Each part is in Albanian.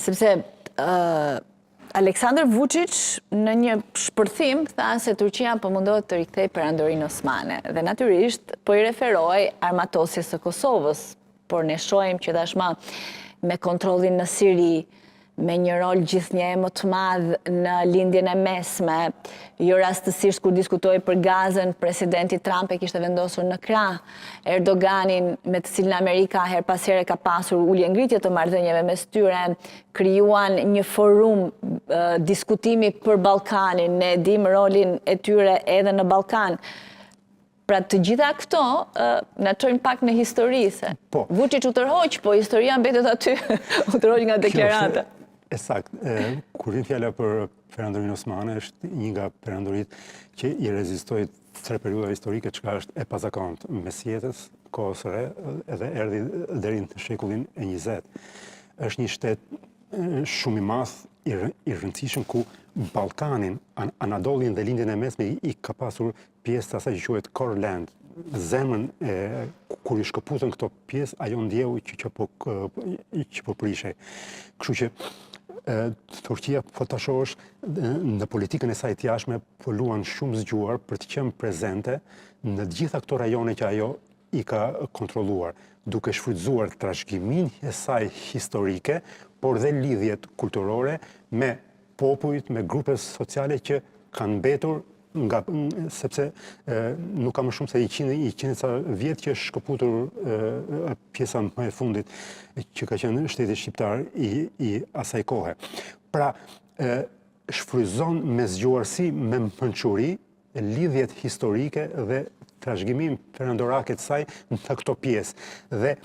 Sepse Aleksandar Vučić në një shpërthim tha se Turqia po mundohet të rikthejë perandorinë osmane dhe natyrisht po I referoi armatosjes së Kosovës, por ne shohim që tashmë me kontrollin në Siri, me një rol gjithnjë më të madh në lindjen e mesme, jo rastësisht kur diskutoi për gazën, presidenti Trump e kishte vendosur në krah Erdoganin, me të cilin Amerika her pas here ka pasur ulje ngritje të marrëdhënieve mes tyre, krijuan një forum diskutimi për Ballkanin, ne dim rolin e tyre edhe në Ballkan. Pra të gjitha këto na çojnë pak në histori se Vučić u tërhoq, po historia mbetet aty, u tërhoq nga deklarata. Sakt. Kur vjen fjala për perandorinë osmane, është një nga perandoritë që I rezistoi tre periudha historike, çka është e pazakontë mes jetës, kohës së re, edhe erdhi deri në shekullin e 20. Është një shtet shumë I madh, I rëndësishëm ku Ballkanin, Anadolin dhe lindjen e mesme I ka pasur pjesë të asaj që quhet Core Land. Zemrën kur I shkëputën këto pjesë, ajo ndjeu që po prishej. Kështu që Turqia po ta shohësh në politikën e saj të jashtme po luan shumë zgjuar për të qenë prezente në të gjitha këto rajone që ajo I ka kontrolluar, duke shfrytzuar trashëgiminë e saj historike, por dhe lidhjet kulturore me popujt, me grupe sociale që kanë mbetur sepse nuk ka më shumë se 100 vjet që është shkëputur pjesa më e fundit që ka qenë shteti shqiptar I asaj kohe. Pra, shfryzon me zgjuarsi, me mençuri, lidhjet historike dhe trashëgimin perandorake të saj në këto pjesë. Dhe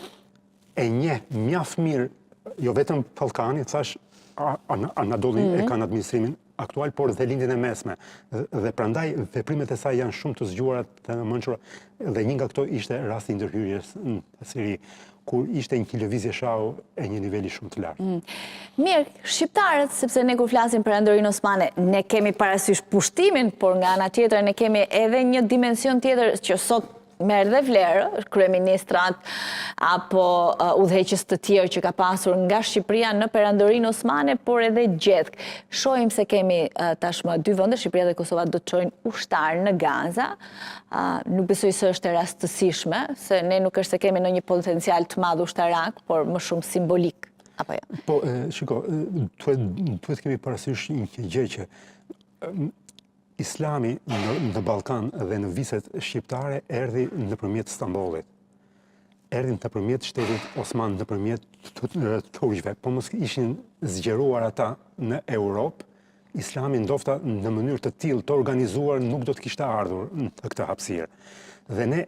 e njeh mjaft mirë, jo vetëm Ballkani, thash Anadolin e kanë administrimin aktual, por dhe lindjen e mesme. Dhe prandaj veprimet e saj janë shumë të zgjuara, të mençura, dhe një nga këto ishte rasti I ndërhyrjes në Siri, kur ishte një lëvizje shahu e një niveli shumë të lartë. Mirë, shqiptarët, sepse ne kur flasim për perandorinë osmane, ne kemi parasysh pushtimin, por nga ana tjetër ne kemi edhe një dimension tjetër që sot merr dhe vlerë, kryeministrat apo udhëheqës të tjerë që ka pasur nga Shqipëria në perandorinë osmane, por edhe gjetk. Shohim se kemi tashmë dy vende, Shqipëria dhe Kosova do të çojnë ushtar në Gaza. Nuk besoj se është e rastësishme, se ne nuk është se kemi në një potencial të madh ushtarak, por më shumë simbolik. Apo jo? Po, shiko, duhet kemi parasysh një gjë që Islami në Ballkan dhe në viset shqiptare erdhi nëpërmjet Stambollit. Erdhi nëpërmjet shtetit Osman, nëpërmjet turqëve. Po mos ishin zgjeruar ata në Europë, Islami ndofta në mënyrë të tillë të organizuar nuk do të kishte ardhur në këtë hapësirë. Dhe ne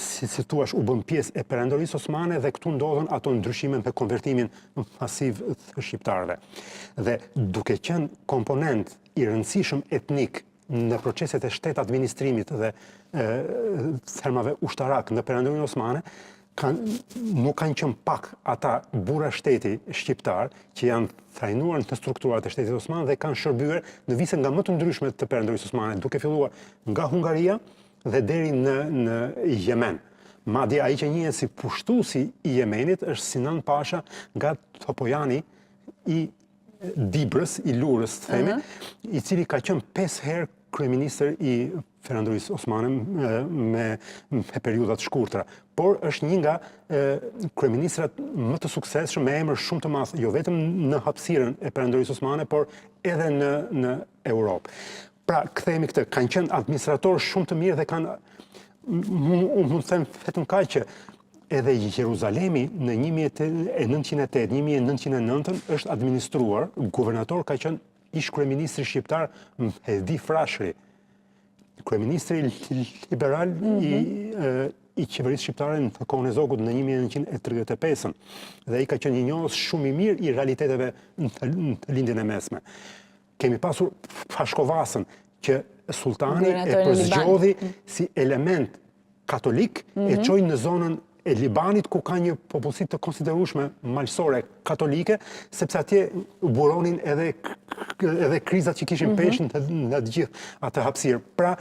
si thuash, u bën pjesë e perandorisë osmane dhe këtu ndodhen ato ndryshime me konvertimin masiv të shqiptarëve. Dhe duke qenë komponent I rëndësishëm etnik në proceset e shtet administrimit dhe thermave ushtarak në perandorinë osmane, nuk kanë qenë pak ata burra shteti shqiptar që janë trajnuar në strukturat e shtetit osman dhe kanë shërbyer në vise nga më të ndryshme të perandorisë osmane, duke filluar nga Hungaria dhe deri në Yemen. Madje ai që njihet si pushtuesi I Yemenit është Sinan Pasha nga Topojani I Dibrës, I Lurës, të themi, I cili ka qenë 5 herë kryeministër I perandorisë osmane me periudha të shkurtra. Por është një nga kryeministrat më të suksesshëm me emër shumë të madh, jo vetëm në hapësirën e perandorisë osmane, por edhe në Europë. Pra, kthehemi këtë, kanë qenë administratorë shumë të mirë dhe kanë, mund të them vetëm kaq që edhe Jeruzalemi në 1908-1909 është administruar, guvernator ka qenë ish kryeministri shqiptar Mehdi Frashëri, kryeministri liberal I qeverisë shqiptare në kohën e Zogut në 1935, dhe ai ka qenë një njohës shumë I mirë I realiteteve në lindjen e mesme. Kemi pasur Pashkovasën që sultani e përzgjodhi si element katolik e çoi në zonën e Libanit, ku ka një popullsi të konsiderueshme malësore katolike, sepse atje buronin edhe krizat që kishin pesh në të gjithë atë hapësirë. Pra,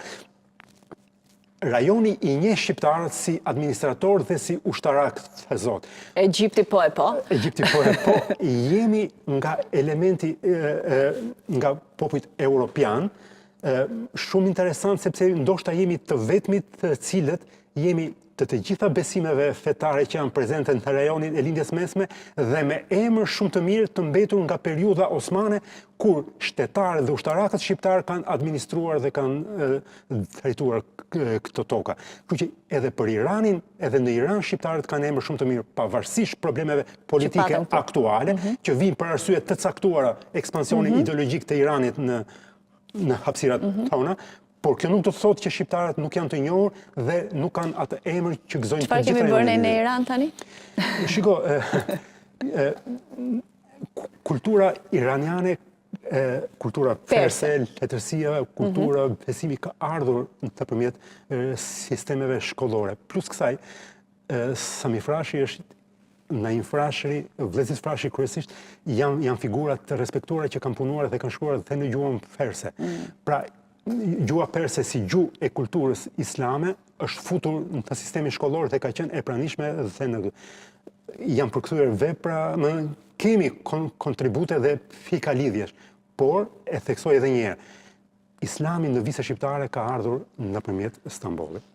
rajoni i njeh shqiptarët si administrator dhe si ushtarak të zot. Egjipti po e po. Egjipti po e po. Jemi nga elementi, nga popujt europian, shumë interesant sepse ndoshta jemi të vetmit të cilët jemi të gjitha besimeve fetare që janë prezente në rajonin e lindjes mesme dhe me emër shumë të mirë të mbetur nga periudha osmane, kur shtetarët dhe ushtarakët shqiptarë kanë administruar dhe kanë drejtuar këto toka. Kështu që edhe për Iranin, edhe në Iran shqiptarët kanë emër shumë të mirë, pavarësisht problemeve politike aktuale, që vijnë për arsye të caktuara ekspansioni ideologjik të Iranit në hapësirat tona. Por kjo nuk do të thotë që shqiptarët nuk janë të njohur dhe nuk kanë atë emër që gëzojnë të gjitha. Çfarë kemi bërë në Iran tani? Shiko, kultura iraniane, kultura perse, letërsia, kultura besimi ka ardhur nëpërmjet sistemeve shkollore. Plus kësaj, Sami Frashi është Naim Frashëri, Vlezis Frashi kryesisht janë figura të respektuara që kanë punuar dhe kanë shkruar dhe në gjuhën perse. Pra, gjuha perse si gjuhë e kulturës islame është futur në sistemi shkollor dhe ka qenë e pranishme dhe janë përkthyer vepra, kemi kontribute dhe fika lidhjesh, por e theksoj edhe një herë, Islami në vise shqiptare ka ardhur nëpërmjet Stambollit.